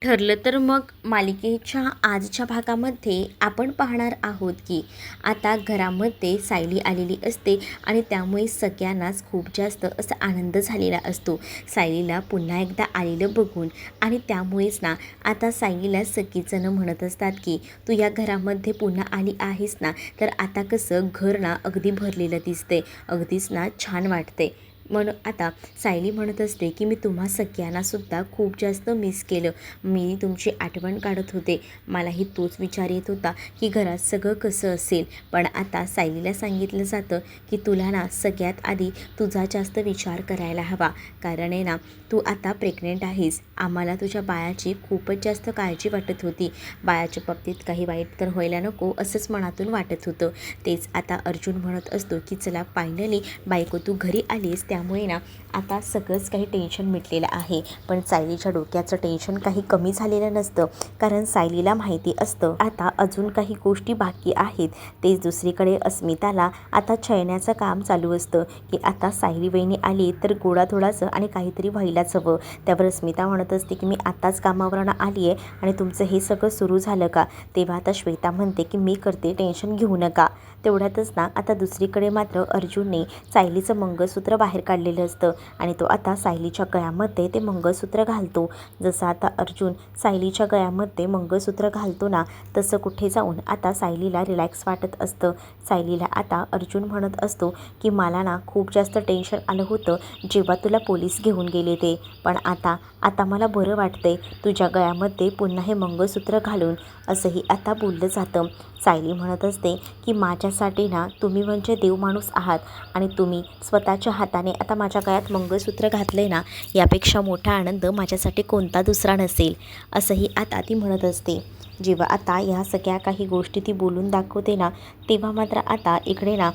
ठरलं तर मग मालिकेच्या आजच्या भागामध्ये आपण पाहणार आहोत की आता घरामध्ये सायली आलेली असते आणि त्यामुळे सगळ्यांनाच खूप जास्त असा आनंद झालेला असतो सायलीला पुन्हा एकदा आलेलं बघून. आणि त्यामुळेच ना आता सायलीला सगळीजणं म्हणत असतात की तू या घरामध्ये पुन्हा आली आहेस ना, तर आता कसं घर ना अगदी भरलेलं दिसते, अगदीच ना छान वाटते. म्हणून आता सायली म्हणत असते की मी तुम्हा सगळ्यांनासुद्धा खूप जास्त मिस केलं, मी तुमची आठवण काढत होते. मलाही तोच विचार येत होता की घरात सगळं कसं असेल. पण आता सायलीला सांगितलं जातं की तुला ना सगळ्यात आधी तुझा जास्त विचार करायला हवा, कारण आहे ना तू आता प्रेग्नेंट आहेस. आम्हाला तुझ्या बाळाची खूपच जास्त काळजी वाटत होती, बाळाच्या बाबतीत काही वाईट तर व्हायला नको असंच मनातून वाटत होतं. तेच आता अर्जुन म्हणत असतो की चला फायनली बायको तू घरी आलीस, त्यामुळे ना आता सगळंच काही टेन्शन मिटलेलं आहे. पण सायलीच्या डोक्याचं टेन्शन काही कमी झालेलं नसतं, कारण सायलीला माहिती असतं आता अजून काही गोष्टी बाकी आहेत. तेच दुसरीकडे अस्मिताला आता छळण्याचं काम चालू असतं की आता सायली वहिनी आली तर गोडाधोडाचं आणि काहीतरी व्हायलाच हवं. त्यावर अस्मिता म्हणत असते की मी आताच कामावरून आली आहे आणि तुमचं हे सगळं सुरू झालं का. तेव्हा आता श्वेता म्हणते की मी करते, टेन्शन घेऊ नका. तेवढ्यातच ना आता दुसरीकडे मात्र अर्जुनने सायलीचं मंगळसूत्र बाहेर काढलेलं असतं आणि तो आता सायलीच्या गळ्यामध्ये ते मंगळसूत्र घालतो. जसं आता अर्जुन सायलीच्या गळ्यामध्ये मंगळसूत्र घालतो ना, तसं कुठे जाऊन आता सायलीला रिलॅक्स वाटत असतं. सायलीला आता अर्जुन म्हणत असतो की मला ना खूप जास्त टेन्शन आलं होतं जेव्हा तुला पोलीस घेऊन गेले ते, पण आता आता मला बरं वाटतंय तुझ्या गळ्यामध्ये पुन्हा हे मंगळसूत्र घालून, असंही आता बोललं जातं. सायली म्हणत असते की माझ्यासाठी ना तुम्ही म्हणजे देव माणूस आहात आणि तुम्ही स्वतःच्या हाताने आता माझ्या गळ्यात मंगळसूत्र घातले ना, यापेक्षा मोठा आनंद माझ्यासाठी कोणता दुसरा नसेल, असंही आता ती म्हणत असते. जेव्हा आता ह्या सगळ्या काही गोष्टी ती बोलून दाखवते ना, तेव्हा मात्र आता इकडे ना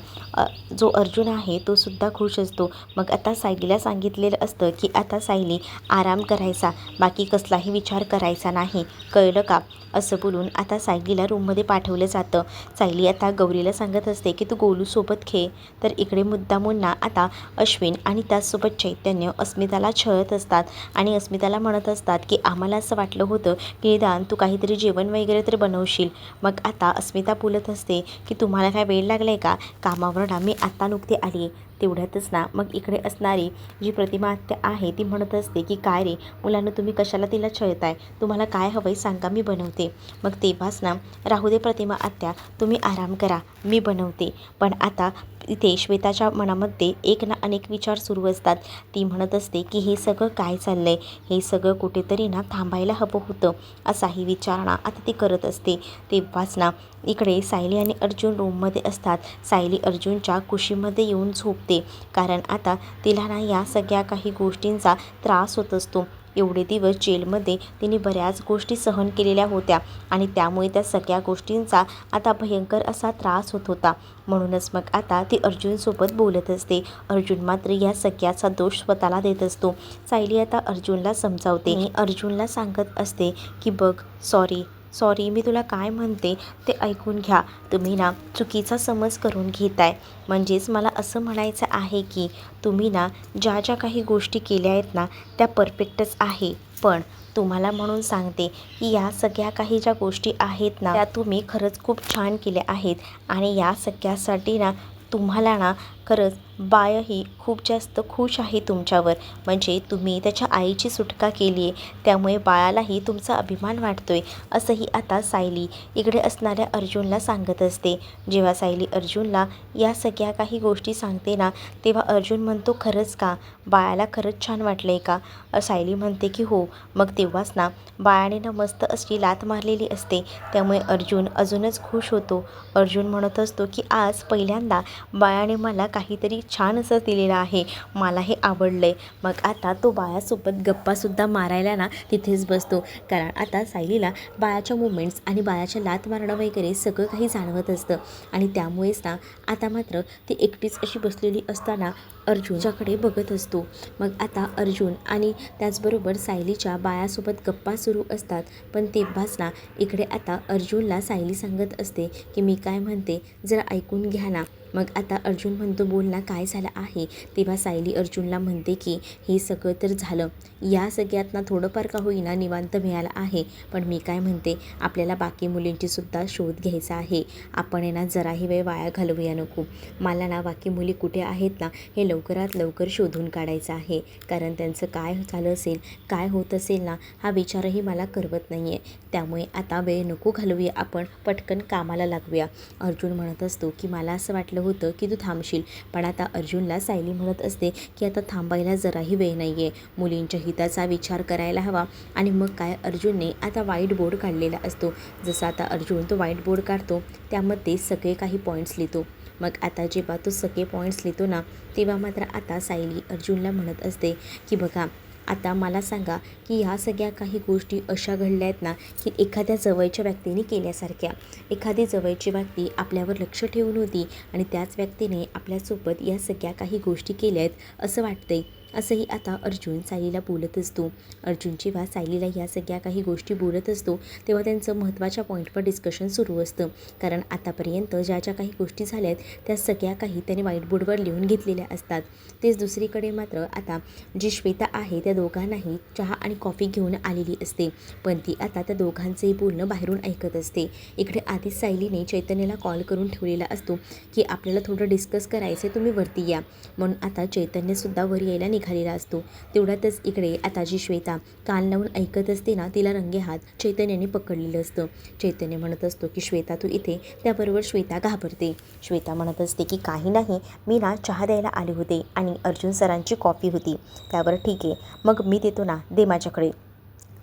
जो अर्जुन आहे तो सुद्धा खुश असतो. मग आता सायलीला सांगितलेलं असतं की आता सायली आराम करायचा, बाकी कसलाही विचार करायचा नाही, कळलं का. असं बोलून आता सायलीला रूममध्ये पाठवलं जातं. सायली आता गौरीला सांगत असते की तू गोलूसोबत खेळ. तर इकडे मुद्दामून आता अश्विन आणि त्याचसोबत चैतन्य अस्मिताला छळत असतात आणि अस्मिताला म्हणत असतात की आम्हाला असं वाटलं होतं की निदान तू काहीतरी जेवण वगैरे तर बनवशील. मग आता अस्मिता बोलत असते की तुम्हाला काय वेळ लागला आहे का, कामावर मी आत्ता नुकती आली. तेवढ्यातच ना मग इकडे असणारी जी प्रतिमा आत्या आहे ती म्हणत असते की काय रे मुलांना, तुम्ही कशाला तिला छळताय, तुम्हाला काय हवंय सांगा मी बनवते. मग तेव्हाच ना राहू दे प्रतिमा आत्या, तुम्ही आराम करा, मी बनवते. पण आता इथे श्वेताच्या मनामध्ये एक ना अनेक विचार सुरू असतात. ती म्हणत असते की हे सगळं काय चाललं आहे, हे सगळं कुठेतरी ना थांबायला हवं होतं, असाही विचार ना आता ती करत असते. तेव्हाच ना इकडे सायली आणि अर्जुन रूममध्ये असतात. सायली अर्जुनच्या कुशीमध्ये येऊन झोपते, कारण आता तिला ना या सगळ्या काही गोष्टींचा त्रास होत असतो. एवढे दिवस जेलमध्ये तिने बऱ्याच गोष्टी सहन केलेल्या होत्या आणि त्यामुळे त्या सगळ्या गोष्टींचा आता भयंकर असा त्रास होत होता. म्हणूनच मग आता ती अर्जुनसोबत बोलत असते. अर्जुन मात्र या सगळ्याचा दोष स्वतःला देत असतो. सायली आता अर्जुनला समजावते आणि अर्जुनला सांगत असते की बघ, सॉरी मी तुला काय म्हणते ते ऐकून घ्या. तुम्ही ना चुकीचा समज करून घेताय. म्हणजेच मला असं म्हणायचं आहे की तुम्ही ना ज्या ज्या काही गोष्टी केल्या आहेत ना त्या परफेक्टच आहे, पण तुम्हाला म्हणून सांगते की या सगळ्या काही ज्या गोष्टी आहेत ना त्या तुम्ही खरंच खूप छान केल्या आहेत आणि या सगळ्यासाठी ना तुम्हाला ना खरंच बाळही खूप जास्त खुश आहे तुमच्यावर. म्हणजे तुम्ही त्याच्या आईची सुटका केली आहे, त्यामुळे बाळालाही तुमचा अभिमान वाटतोय, असंही आता सायली इकडे असणाऱ्या अर्जुनला सांगत असते. जेव्हा सायली अर्जुनला या सगळ्या काही गोष्टी सांगते ना, तेव्हा अर्जुन म्हणतो खरंच का, बाळाला खरंच छान वाटलं आहे का. सायली म्हणते की हो. मग तेव्हाच ना बाळाने ना मस्त अशी लाथ मारलेली असते, त्यामुळे अर्जुन अजूनच खुश होतो. अर्जुन म्हणत असतो की आज पहिल्यांदा बाळाने मला काहीतरी छान असं दिलेलं आहे, मला हे आवडलं आहे. मग आता तो बाळासोबत गप्पासुद्धा मारायला ना तिथेच बसतो, कारण आता सायलीला बाळाच्या मुवमेंट्स आणि बाळाच्या लाथ मारणं वगैरे सगळं काही जाणवत असतं. आणि त्यामुळेच ना आता मात्र ती एकटीच अशी बसलेली असताना अर्जुनच्याकडे बघत असतो. मग आता अर्जुन आणि त्याचबरोबर सायलीच्या बाळासोबत गप्पा सुरू असतात. पण तेव्हाच ना इकडे आता अर्जुनला सायली सांगत असते की मी काय म्हणते जरा ऐकून घ्या ना. मग आता अर्जुन म्हणतो, बोल ना काय झालं आहे. तेव्हा सायली अर्जुनला म्हणते की हे सगळं तर झालं, या सगळ्यात ना थोडंफार का होईना निवांत मिळालं आहे, पण मी काय म्हणते आपल्याला बाकी मुलींचीसुद्धा शोध घ्यायचा आहे. आपण आहे ना जराही वेळ वाया घालवूया नको. मला ना बाकी मुली कुठे आहेत ना हे लवकरात लवकर शोधून काढायचं आहे, कारण त्यांचं काय झालं असेल, काय होत असेल ना हा विचारही मला करवत नाही आहे. त्यामुळे आता वेळ नको घालवूया, आपण पटकन कामाला लागूया. अर्जुन म्हणत असतो की मला असं वाटलं होतं की तू थांबशील, पण आता अर्जुनला सायली म्हणत असते की आता थांबायला जराही वेळ नाही आहे, मुलींच्या हिताचा विचार करायला हवा. आणि मग काय अर्जुनने आता व्हाईट बोर्ड काढलेला असतो. जसं आता अर्जुन तो व्हाईट बोर्ड काढतो त्यामध्ये सगळे काही पॉईंट्स लिहितो. मग आता जेव्हा तो सगळे पॉईंट्स लिहितो ना तेव्हा मात्र आता सायली अर्जुनला म्हणत असते की बघा आता मला सांगा की ह्या सगळ्या काही गोष्टी अशा घडल्या आहेत ना की एखाद्या जवळच्या व्यक्तीने केल्यासारख्या. एखादी जवळची व्यक्ती आपल्यावर लक्ष ठेवून होती आणि त्याच व्यक्तीने आपल्यासोबत या सगळ्या काही गोष्टी केल्या आहेत असं वाटतंय. असंही आता अर्जुन सायलीला बोलत असतो. अर्जुन जेव्हा सायलीला या सगळ्या काही गोष्टी बोलत असतो तेव्हा त्यांचं महत्त्वाच्या पॉईंटवर डिस्कशन सुरू असतं, कारण आतापर्यंत ज्या ज्या काही गोष्टी झाल्या आहेत त्या सगळ्या काही त्याने व्हाईटबोर्डवर लिहून घेतलेल्या असतात. तेच दुसरीकडे मात्र आता जी श्वेता आहे त्या दोघांनाही चहा आणि कॉफी घेऊन आलेली असते, पण ती आता त्या दोघांचंही बोलणं बाहेरून ऐकत असते. इकडे आधीच सायलीने चैतन्याला कॉल करून ठेवलेला असतो की आपल्याला थोडं डिस्कस करायचं आहे, तुम्ही वरती या. म्हणून आता चैतन्यसुद्धा वर यायला निघालेला असतो. तेवढ्यातच इकडे आता जी श्वेता कान लावून ऐकत असते ना तिला रंगेहात चैतन्याने पकडलेलं असतं. चैतन्य म्हणत असतो की श्वेता तू इथे. त्याबरोबर श्वेता घाबरते. श्वेता म्हणत असते की काही नाही, मी ना चहा द्यायला आले होते आणि अर्जुन सरांची कॉफी होती. त्यावर ठीक आहे, मग मी देतो ना, दे माझ्याकडे.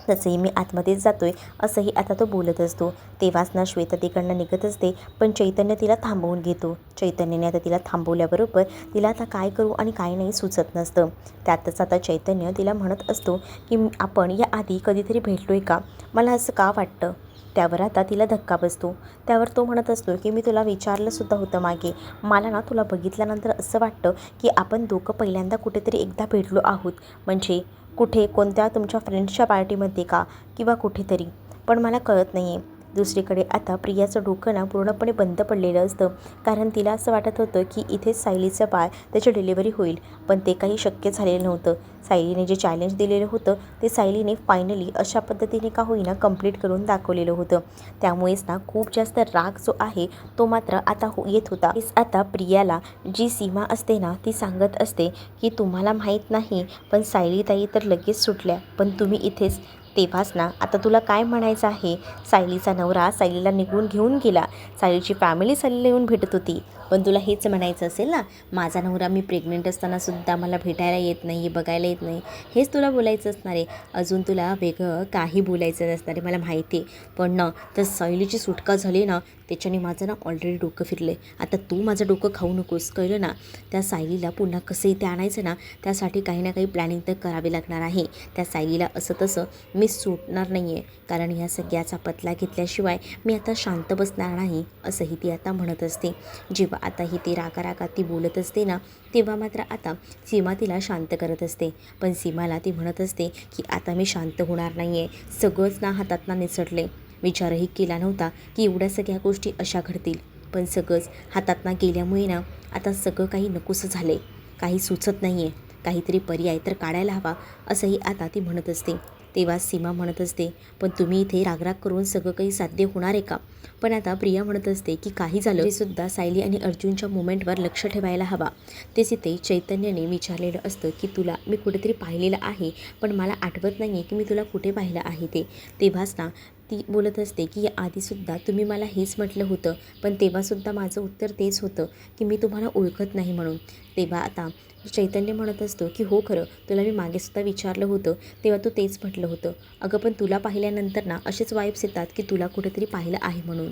तसंही मी आतमध्येच जातोय असंही आता तो बोलत असतो. तेव्हाच ना श्वेता तिकडनं निघत असते, पण चैतन्य तिला थांबवून घेतो. चैतन्याने आता तिला थांबवल्याबरोबर तिला आता काय करू आणि काय नाही सुचत नसतं. त्यातच आता चैतन्य तिला म्हणत असतो की आपण या आधी कधीतरी भेटलोय का, मला असं का वाटतं. त्यावर आता तिला धक्का बसतो. त्यावर तो म्हणत असतो की मी तुला विचारलंसुद्धा होतं मागे, मला ना तुला बघितल्यानंतर असं वाटतं की आपण दोघं पहिल्यांदा कुठेतरी एकदा भेटलो आहोत, म्हणजे कुठे कोणत्या तुमच्या फ्रेंड्सच्या पार्टीमध्ये का किंवा कुठेतरी, पण मला कळत नाही आहे. दुसरीकडे आता प्रियाचं डोकं ना पूर्णपणे बंद पडलेलं असतं, कारण तिला असं वाटत होतं की इथेच सायलीचं बाळ त्याची डिलिव्हरी होईल, पण ते काही शक्य झालेलं नव्हतं. सायलीने जे चॅलेंज दिलेलं होतं ते सायलीने फायनली अशा पद्धतीने का होईना कंप्लीट करून दाखवलेलं होतं. त्यामुळेच ना खूप जास्त राग जो आहे तो मात्र आता येत होता. आता प्रियाला जी सीमा असते ना ती सांगत असते की तुम्हाला माहीत नाही, पण सायलीताई तर लगेच सुटल्या, पण तुम्ही इथेच. तेव्हाच ना आता तुला काय म्हणायचं आहे, सायलीचा नवरा सायलीला निघून घेऊन गेला, सायलीची फॅमिली सायलीला येऊन भेटत होती, पण तुला हेच म्हणायचं असेल ना, माझा नवरा मी प्रेग्नेंट असतानासुद्धा मला भेटायला येत नाही, बघायला येत नाही, हेच तुला बोलायचं असणार आहे. अजून तुला वेगळं काही बोलायचं नसणार आहे, मला माहिती आहे. पण ना तर सायलीची सुटका झाली ना त्याच्याने माझं ना ऑलरेडी डोकं फिरलं आहे. आता तू माझं डोकं खाऊ नकोस, कळलं ना. त्या सायलीला पुन्हा कसं इथे आणायचं ना त्यासाठी काही ना काही प्लॅनिंग तर करावी लागणार आहे. त्या सायलीला असं तसं मी सुटणार नाही आहे, कारण ह्या सगळ्याचा पतला घेतल्याशिवाय मी आता शांत बसणार नाही, असंही ती आता म्हणत असते. जेव्हा आता ही ती रागारागात ती बोलत असते ना तेव्हा मात्र आता सीमा तिला शांत करत असते, पण सीमाला ती म्हणत असते की आता मी शांत होणार नाही आहे, सगळंच ना हातातनं निसटले. विचारही केला नव्हता की एवढ्या सगळ्या गोष्टी अशा घडतील, पण सगळंच हातातनं गेल्यामुळे ना आता सगळं काही नकोसं झालं आहे, काही सुचत नाही आहे, काहीतरी पर्याय तर काढायला हवा, असंही आता ती म्हणत असते. तेव्हा सीमा म्हणत असते, पण तुम्ही इथे रागराग करून सगळं काही साध्य होणार आहे का. पण आता प्रिया म्हणत असते की काही झालं सुद्धा सायली आणि अर्जुनच्या मुवमेंटवर लक्ष ठेवायला हवा. तेच इथे चैतन्याने विचारलेलं असतं की तुला मी कुठेतरी पाहिलेलं आहे, पण मला आठवत नाही आहे की मी तुला कुठे पाहिलं आहे ते. तेव्हाच ना ती बोलत असते की आधीसुद्धा तुम्ही मला हेच म्हटलं होतं, पण तेव्हासुद्धा माझं उत्तर तेच होतं की मी तुम्हाला ओळखत नाही म्हणून. तेव्हा आता चैतन्य म्हणत असतो की हो खरं, तुला मी मागेसुद्धा विचारलं होतं तेव्हा तू तेच म्हटलं होतं. अगं पण तुला पाहिल्यानंतर ना असेच वाईब्स येतात की तुला कुठेतरी पाहिलं आहे म्हणून.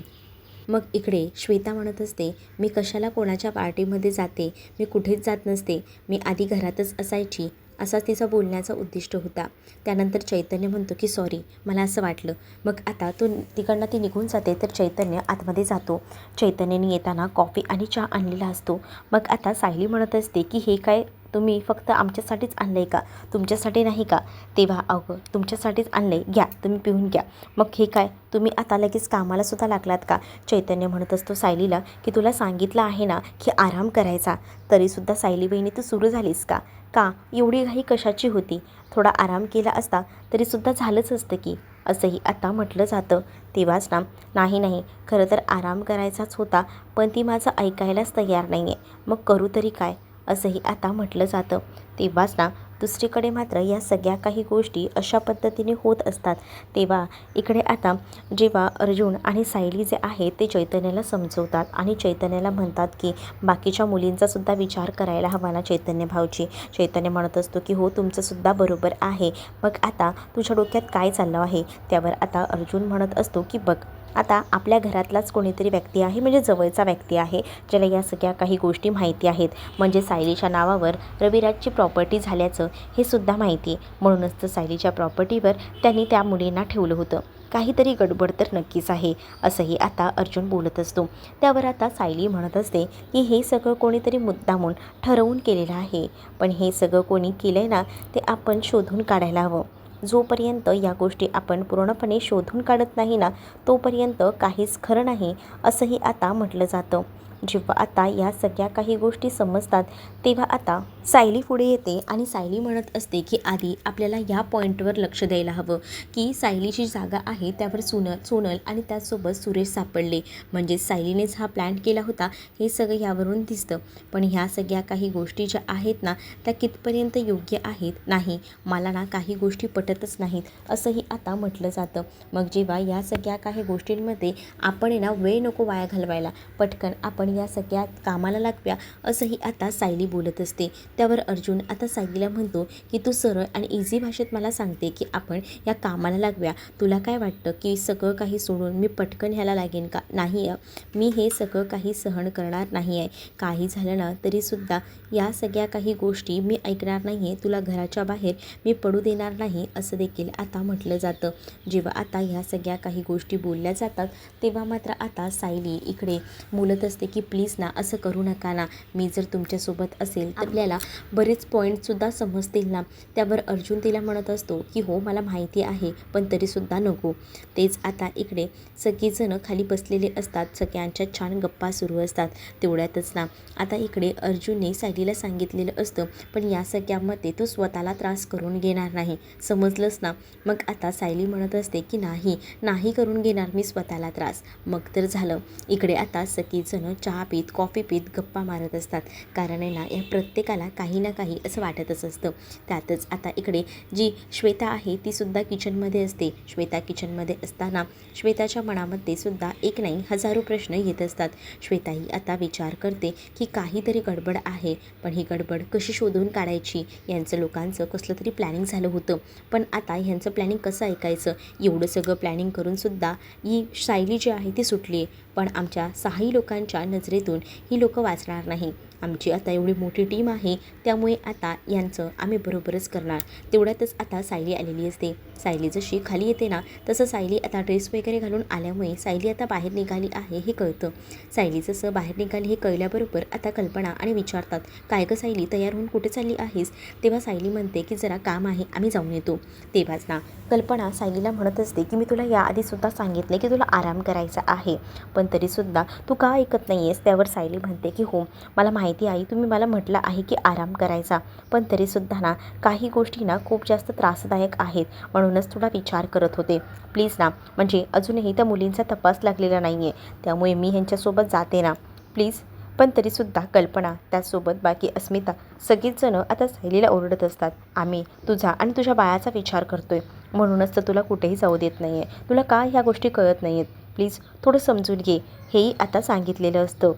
मग इकडे श्वेता म्हणत असते, मी कशाला कोणाच्या पार्टीमध्ये जाते, मी कुठेच जात नसते, मी आधी घरातच असायची, असाच तिचा बोलण्याचा उद्दिष्ट होता. त्यानंतर चैतन्य म्हणतो की सॉरी, मला असं वाटलं. मग आता तो तिकडनं ती निघून जाते तर चैतन्य आतमध्ये जातो. चैतन्याने येताना कॉफी आणि चहा आणलेला असतो. मग आता सायली म्हणत असते की हे काय तुम्ही फक्त आमच्यासाठीच आणलं आहे का? तुमच्यासाठी नाही का? तेव्हा अगं तुमच्यासाठीच आणलं आहे, घ्या तुम्ही पिऊन घ्या. मग हे काय तुम्ही आता लगेच कामालासुद्धा लागलात का? चैतन्य म्हणत असतो सायलीला की तुला सांगितलं आहे ना की आराम करायचा, तरीसुद्धा सायली बहिणी तू सुरू झालीस का? का एवढी घाई कशाची होती? थोडा आराम केला असता तरीसुद्धा झालंच असतं की, असंही आता म्हटलं जातं. तेव्हाच ना, नाही नाही खरं तर आराम करायचाच होता, पण ती माझं ऐकायलाच तयार नाही आहे, मग करू तरी काय? असंही आता म्हटलं जातं. तेव्हाच ना दुसरीकडे मात्र या सगळ्या काही गोष्टी अशा पद्धतीने होत असतात. तेव्हा इकडे आता जेव्हा अर्जुन आणि सायली जे आहे ते चैतन्याला समजवतात आणि चैतन्याला म्हणतात की बाकीच्या मुलींचासुद्धा विचार करायला हवा ना चैतन्य भाऊजी. चैतन्य म्हणत असतो की हो तुमचंसुद्धा बरोबर आहे, मग आता तुझ्या डोक्यात काय चाललं आहे? त्यावर आता अर्जुन म्हणत असतो की बघ, आता आपल्या घरातलाच कोणीतरी व्यक्ती आहे, म्हणजे जवळचा व्यक्ती आहे, ज्याला या सगळ्या काही गोष्टी माहिती आहेत. म्हणजे सायलीच्या नावावर रविराजची प्रॉपर्टी झाल्याचं हे सुद्धा माहिती आहे. म्हणूनच तर सायलीच्या प्रॉपर्टीवर त्यांनी त्या मुलींना ठेवलं होतं. काहीतरी गडबड तर नक्कीच आहे, असंही आता अर्जुन बोलत असतो. त्यावर आता सायली म्हणत असते की हे सगळं कोणीतरी मुद्दामून ठरवून केलेलं आहे, पण हे सगळं कोणी केलं आहे ना ते आपण शोधून काढायला हवं. जोपर्यंत या गोष्टी आपण पूर्णपणे शोधून काढत नाही ना तोपर्यंत काहीच खरं नाही, असंही आता म्हटलं जातं. जेव्हा आता या सगळ्या काही गोष्टी समजतात तेव्हा आता सायली पुढे येते आणि सायली म्हणत असते की आधी आपल्याला या पॉईंटवर लक्ष द्यायला हवं की सायलीची जागा आहे त्यावर सोनल आणि त्याचसोबत सुरेश सापडले. म्हणजे सायलीनेच हा प्लॅन केला होता हे सगळं यावरून दिसतं. पण ह्या सगळ्या काही गोष्टी ज्या आहेत ना त्या कितपर्यंत योग्य आहेत? नाही, मला ना काही गोष्टी पटतच नाहीत, असंही आता म्हटलं जातं. मग जेव्हा या सगळ्या काही गोष्टींमध्ये आपण ना वेळ नको वाया घालवायला, पटकन आपण या सगळ्या कामाला लागूया, असंही आता सायली बोलत असते. त्यावर अर्जुन आता सायलीला म्हणतो की तू सरळ आणि इझी भाषेत मला सांगते की आपण या कामाला लागूया, तुला काय वाटतं की सगळं काही सोडून मी पटकन ह्याला लागेन का? नाही, मी हे सगळं काही सहन करणार नाही आहे. काही झालं ना तरीसुद्धा या सगळ्या काही गोष्टी मी ऐकणार नाही आहे, तुला घराच्या बाहेर मी पडू देणार नाही, असं देखील आता म्हटलं जातं. जेव्हा आता ह्या सगळ्या काही गोष्टी बोलल्या जातात तेव्हा मात्र आता सायली इकडे बोलत असते की प्लीज ना असं करू नका ना, मी जर तुमच्यासोबत असेल तर आपल्याला बरेच पॉईंटसुद्धा समजतील ना. त्यावर अर्जुन तिला म्हणत असतो की हो मला माहिती आहे, पण तरीसुद्धा नको. तेच आता इकडे सगळेजणं खाली बसलेले असतात, सगळ्यांच्या छान गप्पा सुरू असतात. तेवढ्यातच ना आता इकडे अर्जुनने सायलीला सांगितलेलं असतं पण या सगळ्यामध्ये तो स्वतःला त्रास करून घेणार नाही, समजलंच ना. मग आता सायली म्हणत असते की नाही करून घेणार मी स्वतःला त्रास. मग तर झालं. इकडे आता सगळेजणं चहा पीत कॉफी पीत गप्पा मारत असतात, कारण आहे ना या प्रत्येकाला काही ना काही असं वाटतच असतं. त्यातच आता इकडे जी श्वेता आहे तीसुद्धा किचनमध्ये असते. श्वेता किचनमध्ये असताना श्वेताच्या मनामध्ये सुद्धा एक नाही हजारो प्रश्न येत असतात. श्वेताही आता विचार करते की काहीतरी गडबड आहे, पण ही गडबड कशी शोधून काढायची? यांचं लोकांचं कसलं तरी प्लॅनिंग झालं होतं, पण आता ह्यांचं प्लॅनिंग कसं ऐकायचं? एवढं सगळं प्लॅनिंग करूनसुद्धा ही सायली जी आहे ती सुटली आहे, पण आमच्या 6 लोकांच्या नजरेतून ही लोकं वाचणार नाही. आमची आता एवढी मोठी टीम आहे, त्यामुळे आता यांचं आम्ही बरोबरच करणार. तेवढ्यातच आता सायली आलेली असते. सायली जशी खाली येते ना तसं सायली आता ड्रेस वगैरे घालून आल्यामुळे सायली आता बाहेर निघाली आहे हे कळतं. सायली जसं बाहेर निघाली हे कळल्याबरोबर आता कल्पना आणि विचारतात काय गं सायली तयार होऊन कुठे चालली आहेस? तेव्हा सायली म्हणते की जरा काम आहे, आम्ही जाऊन येतो. तेव्हाच ना कल्पना सायलीला म्हणत असते की मी तुला याआधीसुद्धा सांगितले की तुला आराम करायचा आहे, पण तरीसुद्धा तू का ऐकत नाही आहेस? त्यावर सायली म्हणते की हो मला माहिती आई, तुम्ही मला म्हटलं आहे की आराम करायचा, पण तरीसुद्धा ना काही गोष्टी ना खूप जास्त त्रासदायक आहेत, म्हणूनच थोडा विचार करत होते. प्लीज ना, म्हणजे अजूनही त्या मुलींचा तपास लागलेला नाही आहे, त्यामुळे मी ह्यांच्यासोबत जाते ना प्लीज. पण तरीसुद्धा कल्पना त्याचसोबत बाकी अस्मिता सगळीच जणं आता सायलीला ओरडत असतात, आम्ही तुझा आणि तुझ्या बाळाचा विचार करतोय, म्हणूनच तर तुला कुठेही जाऊ देत नाही आहे, तुला का ह्या गोष्टी कळत नाही आहेत? प्लीज थोडं समजून घे, हेही आता सांगितलेलं असतं.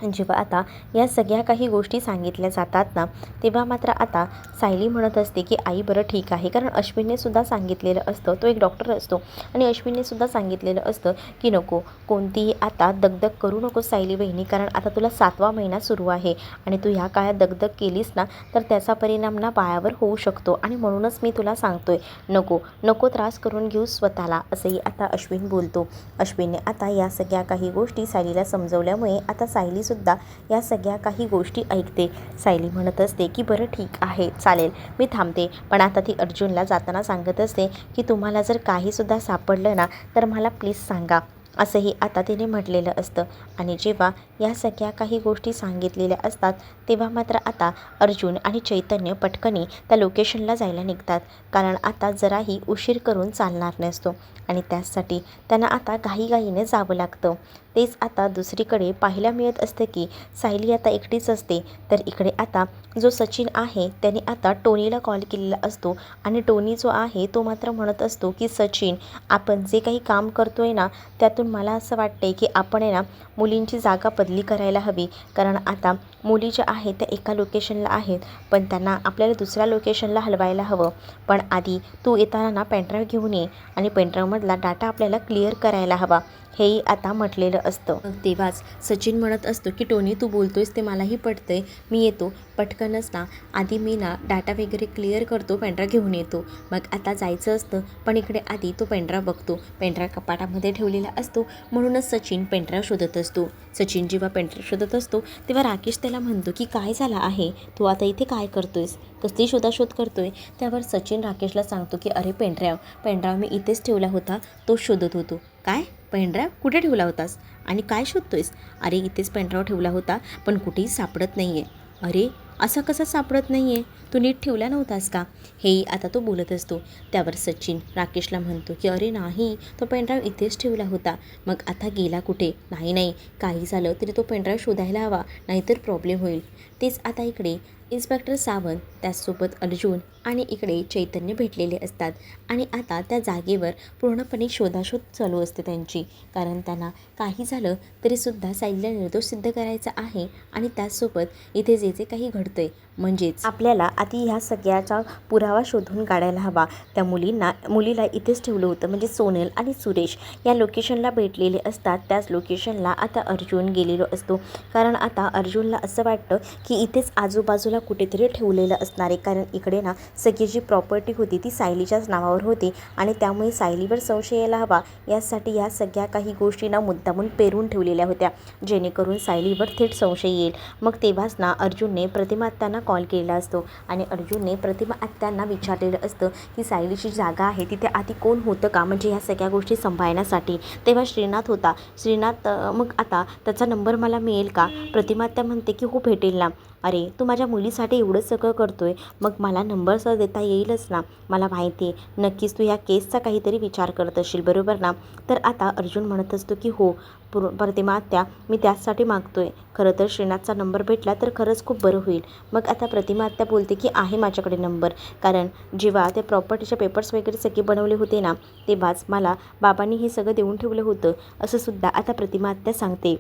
जेव्हा आता या सगळ्या काही गोष्टी सांगितल्या जातात ना तेव्हा मात्र आता सायली म्हणत असते की आई बरं ठीक आहे, कारण अश्विनने सुद्धा सांगितलेलं असतं, तो एक डॉक्टर असतो आणि अश्विनने सुद्धा सांगितलेलं असतं की नको कोणतीही आता दगदग करू नको सायली बहिणी, कारण आता तुला 7वा महिना सुरू आहे आणि तू ह्या काळात दगदग केलीस ना तर त्याचा परिणाम ना बाळावर होऊ शकतो, आणि म्हणूनच मी तुला सांगतोय नको त्रास करून घेऊ स्वतःला, असंही आता अश्विन बोलतो. अश्विनने आता या सगळ्या काही गोष्टी सायलीला समजवल्यामुळे आता सायली तरीसुद्धा या सगळ्या काही गोष्टी ऐकते. सायली म्हणत असते की बरं ठीक आहे, चालेल, मी थांबते. पण आता ती अर्जुनला जाताना सांगत असते की तुम्हाला जर काहीसुद्धा सापडलं ना तर मला प्लीज सांगा, असंही आता तिने म्हटलेलं असतं. आणि जेव्हा या सगळ्या काही गोष्टी सांगितलेल्या असतात तेव्हा मात्र आता अर्जुन आणि चैतन्य पटकनी त्या लोकेशनला जायला निघतात. कारण आता जराही उशीर करून चालणार नसतो आणि त्यासाठी त्यांना आता घाईघाईने जावं लागतं. तेच आता दुसरीकडे पाहायला मिळत असते की सायली आता एकटीच असते. तर इकडे आता जो सचिन आहे त्याने आता टोनीला कॉल केलेला असतो आणि टोनी जो आहे तो मात्र म्हणत असतो की सचिन, आपण जे काही काम करतोय ना त्यातून मला असं वाटतंय की आपण आहे ना मुलींची जागा बदली करायला हवी. कारण आता मुली ज्या आहेत त्या एका लोकेशनला आहेत पण त्यांना आपल्याला दुसऱ्या लोकेशनला हलवायला हवं. पण आधी तू येताना ना पेनड्राईव्ह घेऊन ये आणि पेनड्राईव्हमधला डाटा आपल्याला क्लिअर करायला हवा, हेही आता म्हटलेलं असतं. तेव्हाच सचिन म्हणत असतो की टोनी, तू बोलतोयस ते मलाही पटतंय, मी येतो पटकनच ना, आधी मी ना डाटा वगैरे क्लिअर करतो, पेनड्राईव्ह घेऊन येतो. मग आता जायचं असतं पण इकडे आधी तो पेनड्राईव्ह बघतो. पेनड्राईव्ह कपाटामध्ये ठेवलेला असतो म्हणूनच सचिन पेनड्राईव्ह शोधत असतो. सचिन जेव्हा पेनड्राईव्ह शोधत असतो तेव्हा राकेश त्याला म्हणतो की काय झालं आहे, तू आता इथे काय करतोयस, कसली शोधाशोध करतोय. त्यावर सचिन राकेशला सांगतो की अरे पेनड्राईव्ह मी इथेच ठेवला होता, तो शोधत होतो. काय, पेनड्राईव्ह कुठे ठेवला होतास आणि काय शोधतोयस? अरे इथेच पेनड्राईव्ह ठेवला होता पण कुठेही सापडत नाही आहे. अरे असा कसा सापडत नाही आहे, तू नीट ठेवला नव्हतास का, हेही आता तो बोलत असतो. त्यावर सचिन राकेशला म्हणतो की अरे नाही, तो पेनड्राईव्ह इथेच ठेवला होता. मग आता गेला कुठे? नाही, काही झालं तरी तो पेनड्राईव्ह शोधायला हवा, नाहीतर प्रॉब्लेम होईल. तेच आता इकडे इन्स्पेक्टर सावंत, त्याचसोबत अर्जुन आणि इकडे चैतन्य भेटलेले असतात आणि आता त्या जागेवर पूर्णपणे शोधाशोध चालू असते त्यांची. कारण त्यांना काही झालं तरीसुद्धा सायलीला निर्दोष सिद्ध करायचं आहे आणि त्याचसोबत इथे जे जे काही घडतंय म्हणजेच आपल्याला आधी ह्या सगळ्याचा पुरावा शोधून काढायला हवा. त्या मुलीला इथेच ठेवलं होतं, म्हणजे सोनल आणि सुरेश या लोकेशनला भेटलेले असतात. त्याच लोकेशनला आता अर्जुन गेलेलो असतो. कारण आता अर्जुनला असं वाटतं की इथेच आजूबाजूला कुठेतरी ठेवलेलं असणार आहे. कारण इकडे ना सगळी जी प्रॉपर्टी होती ती सायलीच्याच नावावर होती आणि त्यामुळे सायलीवर संशय यायला हवा यासाठी या सगळ्या काही गोष्टींना मुद्दामून पेरून ठेवलेल्या होत्या, जेणेकरून सायलीवर थेट संशय येईल. मग तेव्हाच ना अर्जुनने प्रतिमा आत्यांना कॉल केलेला असतो आणि अर्जुनने प्रतिमा आत्यांना विचारलेलं असतं की सायलीची जागा आहे तिथे आधी कोण होतं का, म्हणजे ह्या सगळ्या गोष्टी सांभाळण्यासाठी. तेव्हा श्रीनाथ होता. श्रीनाथ, मग आता त्याचा नंबर मला मिळेल का? प्रतिमा आत्या म्हणते की हो भेटेल ना. अरे तू माझ्या मुलीसाठी एवढं सगळं करतोय, मग मला नंबर देता येईलच ना. मला माहिती आहे नक्कीच तू ह्या केसचा काहीतरी विचार करत असशील, बरोबर ना. तर आता अर्जुन म्हणत असतो की हो प्रतिमा आत्या, मी त्याचसाठी मागतोय. खरं तर श्रीनाथचा नंबर भेटला तर खरंच खूप बरं होईल. मग आता प्रतिमा आत्या बोलते की आहे माझ्याकडे नंबर. कारण जेव्हा ते प्रॉपर्टीचे पेपर्स वगैरे सगळे बनवले होते ना तेव्हाच मला बाबांनी हे सगळं देऊन ठेवलं होतं, असं सुद्धा आता प्रतिमा आत्या सांगते.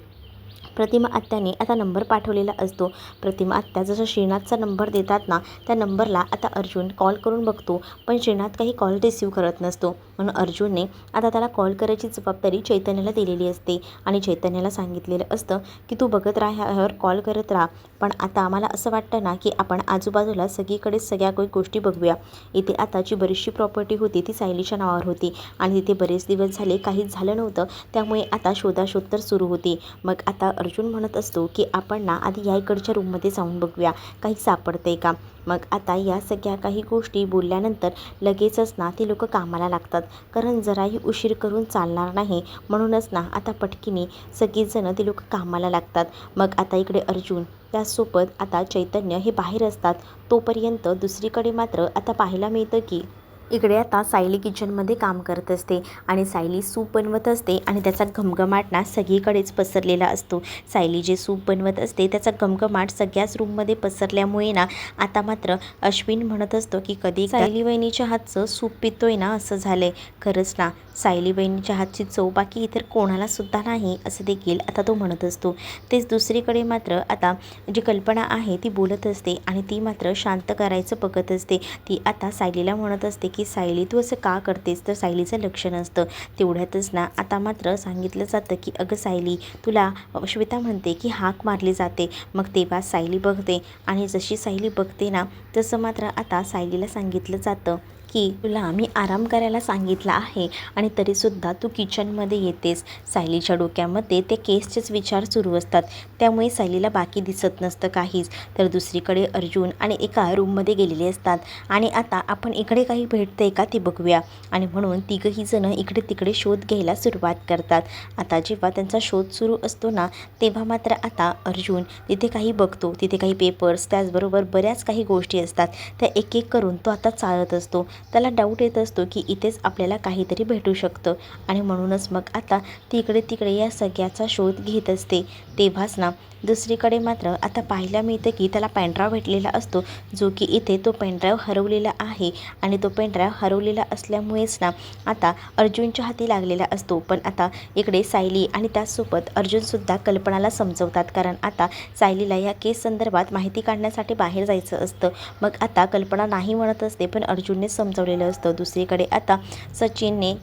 प्रतिमा आत्याने आता नंबर पाठवलेला असतो. प्रतिमा आत्या जसं श्रीनाथचा नंबर देतात ना त्या नंबरला आता अर्जुन कॉल करून बघतो पण श्रीनाथ काही कॉल रिसीव्ह करत नसतो. म्हणून अर्जुनने आता त्याला कॉल करायची जबाबदारी चैतन्याला दिलेली असते आणि चैतन्याला सांगितलेलं असतं की तू बघत राहा, ह्यावर कॉल करत राहा. पण आता आम्हाला असं वाटतं ना की आपण आजूबाजूला सगळीकडे सगळ्या काही गोष्टी बघूया. इथे आताची बरीचशी प्रॉपर्टी होती ती सायलीच्या नावावर होती आणि तिथे बरेच दिवस झाले काहीच झालं नव्हतं, त्यामुळे आता शोधाशोध तर सुरू होती. मग आता अर्जुन म्हणत असतो की आपण ना आधी या इकडच्या रूममध्ये जाऊन बघूया काही सापडतंय का. मग आता या सगळ्या काही गोष्टी बोलल्यानंतर लगेचच ना ती लोकं कामाला लागतात. कारण जराही उशीर करून चालणार नाही म्हणूनच ना आता पटकीने सगळीजणं ती लोकं कामाला लागतात. मग आता इकडे अर्जुन त्यासोबत आता चैतन्य हे बाहेर असतात. तोपर्यंत दुसरीकडे मात्र आता पाहायला मिळतं की इकडे आता सायली किचनमध्ये काम करत असते आणि सायली सूप बनवत असते आणि त्याचा घमघमाट ना सगळीकडेच पसरलेला असतो. सायली जे सूप बनवत असते त्याचा घमघमाट सगळ्याच रूममध्ये पसरल्यामुळे ना आता मात्र अश्विन म्हणत असतो की कधी सायली वहिनीच्या हातचं सूप पितोय ना असं झालंय. खरंच ना सायली वहिनीच्या हातची चव बाकी इतर कोणाला सुद्धा नाही असं देखील आता तो म्हणत असतो. तेच दुसरीकडे मात्र आता जी कल्पना आहे ती बोलत असते आणि ती मात्र शांत करायचं बघत असते. ती आता सायलीला म्हणत असते की सायली तू असं का करतेस, तर सायलीचं लक्ष नसतं. तेवढ्यातच ना आता मात्र सांगितलं जातं की अगं सायली, तुला श्वेता म्हणते की हाक मारली जाते. मग तेव्हा सायली बघते आणि जशी सायली बघते ना तसं मात्र आता सायलीला सांगितलं जातं की तुला मी आराम करायला सांगितला आहे आणि तरीसुद्धा तू किचनमध्ये येतेस. सायलीच्या डोक्यामध्ये ते केसचेच विचार सुरू असतात. त्यामुळे सायलीला बाकी दिसत नसतं काहीच. तर दुसरीकडे अर्जुन आणि एका रूममध्ये गेलेले असतात आणि आता आपण इकडे काही भेटते का ते बघूया. आणि म्हणून तिघंही जणं इकडे तिकडे शोध घ्यायला सुरुवात करतात. आता जेव्हा त्यांचा शोध सुरू असतो ना, तेव्हा मात्र आता अर्जुन तिथे काही बघतो. तिथे काही पेपर्स, त्याचबरोबर बऱ्याच काही गोष्टी असतात. त्या एक एक करून तो आता चाळत असतो. त्याला डाऊट येत असतो की इथेच आपल्याला काहीतरी भेटू शकतं आणि म्हणूनच मग आता ती इकडे तिकडे या सगळ्याचा शोध घेत असते. तेव्हाच ना दुसरीकडे मात्र आता पाहायला मिळतं की त्याला पेनड्राईव्ह भेटलेला असतो, जो की इथे तो पेनड्राईव्ह हरवलेला आहे आणि तो पेनड्राईव्ह हरवलेला असल्यामुळेच ना आता अर्जुनच्या हाती लागलेला असतो. पण आता इकडे सायली आणि त्याचसोबत अर्जुनसुद्धा कल्पनाला समजवतात, कारण आता सायलीला या केस संदर्भात माहिती काढण्यासाठी बाहेर जायचं असतं. मग आता कल्पना नाही म्हणत असते, पण अर्जुनने समजवलेलं असतं. दुसरीकडे आता सचिनने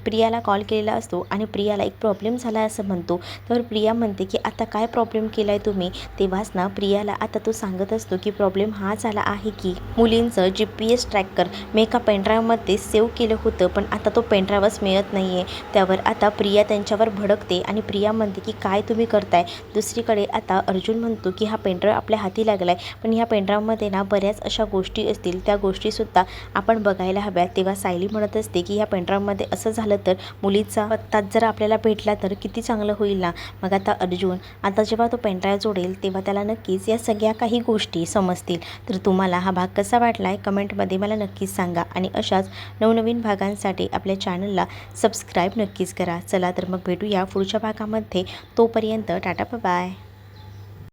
प्रियाला कॉल केलेला असतो आणि प्रियाला एक प्रॉब्लेम झाला असं म्हणतो. तर प्रिया म्हणते की आता काय प्रॉब्लेम केला आहे तुम्ही. तेव्हाच ना प्रियाला आता तो सांगत असतो की प्रॉब्लेम हा झाला आहे की मुलींचं GPS ट्रॅकर मी एका पेनड्राईव्हमध्ये सेव्ह केलं होतं, पण आता तो पेनड्राईव्हच मिळत नाही आहे. त्यावर आता प्रिया त्यांच्यावर भडकते आणि प्रिया म्हणते की काय तुम्ही करताय. दुसरीकडे आता अर्जुन म्हणतो की हा पेनड्राईव्ह आपल्या हाती लागला आहे, पण ह्या पेनड्राईव्हमध्ये ना बऱ्याच अशा गोष्टी असतील, त्या गोष्टीसुद्धा आपण बघायला हव्यात. तेव्हा सायली म्हणत असते की ह्या पेनड्राईव्हमध्ये असं झालं तर मुलीचा पत्ताच जर आपल्याला भेटला तर किती चांगलं होईल ना. मग आता अर्जुन आता जेव्हा तो पेनड्राईव्ह जोडेल तेव्हा त्याला नक्कीच या सगळ्या काही गोष्टी समजतील. तर तुम्हाला हा भाग कसा वाटला आहे कमेंटमध्ये मला नक्कीच सांगा आणि अशाच नवनवीन भागांसाठी आपल्या चॅनलला सबस्क्राईब नक्कीच करा. चला तर मग भेटूया पुढच्या भागामध्ये. तोपर्यंत टाटा बाय.